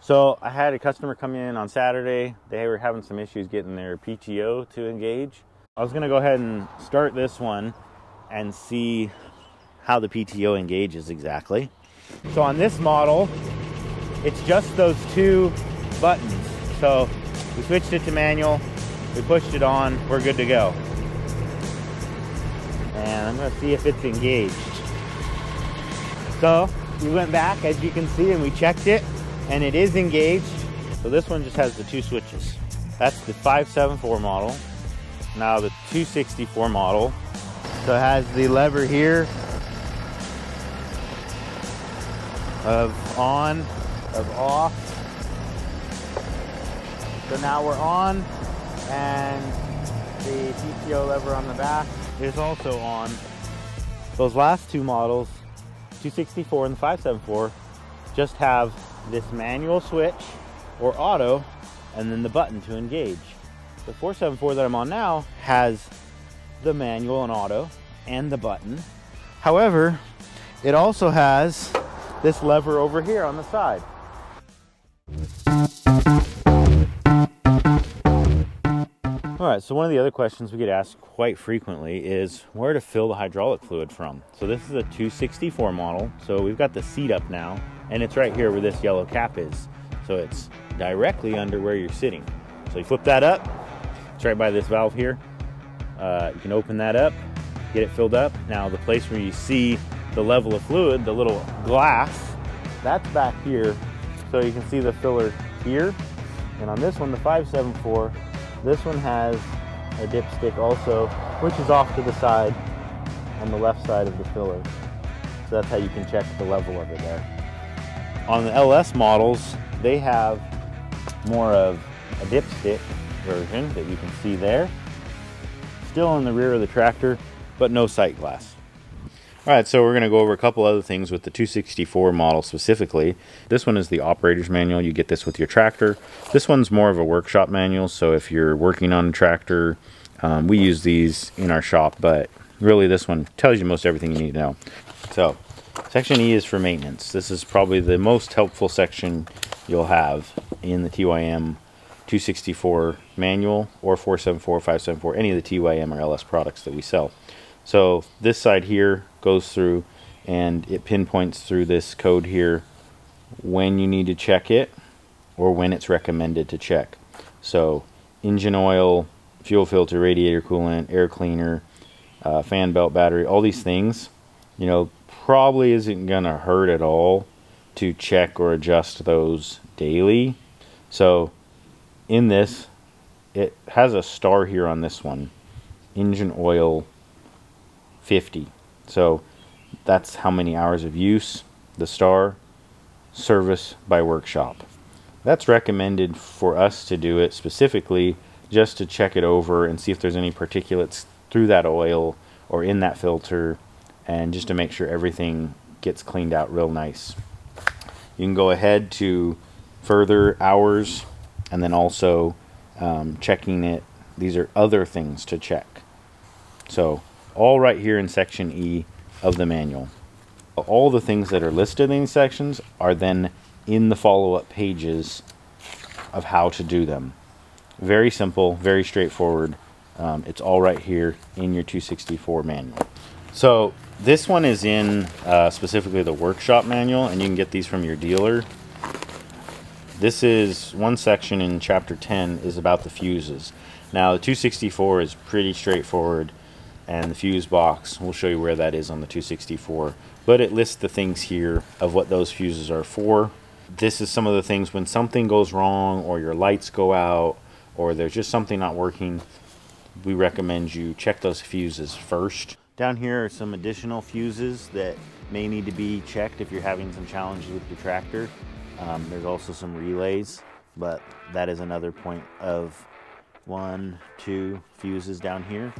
So I had a customer come in on Saturday. They were having some issues getting their PTO to engage. I was gonna go ahead and start this one and see how the PTO engages exactly. So on this model, it's just those two buttons. So we switched it to manual, we pushed it on, we're good to go. And I'm gonna see if it's engaged. So we went back, as you can see, and we checked it, and it is engaged. So this one just has the two switches. That's the 574 model. Now the 264 model. So it has the lever here of on, of off. So now we're on, and the PTO lever on the back is also on. Those last two models, 264 and the 574, just have this manual switch or auto, and then the button to engage. The 474 that I'm on now has the manual and auto and the button. However, it also has this lever over here on the side. All right, so one of the other questions we get asked quite frequently is where to fill the hydraulic fluid from. So this is a 264 model. So we've got the seat up now, and it's right here where this yellow cap is. So it's directly under where you're sitting. So you flip that up, it's right by this valve here. You can open that up, get it filled up. Now the place where you see the level of fluid, the little glass, that's back here. So you can see the filler here. And on this one, the 574, this one has a dipstick also, which is off to the side on the left side of the filler. So that's how you can check the level of it there. On the LS models, they have more of a dipstick version that you can see there. Still in the rear of the tractor, but no sight glass. All right, so we're going to go over a couple other things with the 264 model specifically. This one is the operator's manual. You get this with your tractor. This one's more of a workshop manual, so if you're working on a tractor, we use these in our shop, but really this one tells you most everything you need to know. So, section E is for maintenance. This is probably the most helpful section you'll have in the TYM 264 manual or 474, 574, any of the TYM or LS products that we sell. So this side here goes through and it pinpoints through this code here when you need to check it or when it's recommended to check. So engine oil, fuel filter, radiator coolant, air cleaner, fan belt, battery, all these things, you know, probably isn't gonna hurt at all to check or adjust those daily. So in this, it has a star here on this one, engine oil 50. So that's how many hours of use, the star, service by workshop. That's recommended for us to do it specifically just to check it over and see if there's any particulates through that oil or in that filter, and just to make sure everything gets cleaned out real nice. You can go ahead to further hours and then also checking it. These are other things to check. So all right here in section E of the manual. All the things that are listed in these sections are then in the follow-up pages of how to do them. Very simple, very straightforward. It's all right here in your 264 manual. So this one is in specifically the workshop manual, and you can get these from your dealer. This is one section in chapter 10 is about the fuses. Now the 264 is pretty straightforward, and the fuse box, we'll show you where that is on the 264, but it lists the things here of what those fuses are for. This is some of the things when something goes wrong or your lights go out or there's just something not working, we recommend you check those fuses first. Down here are some additional fuses that may need to be checked if you're having some challenges with your tractor. There's also some relays, but that is another point of 1, 2 fuses down here.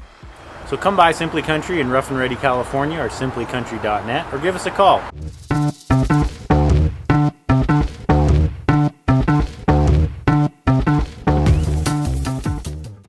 So come by Simply Country in Rough and Ready, California, or simplycountry.net, or give us a call.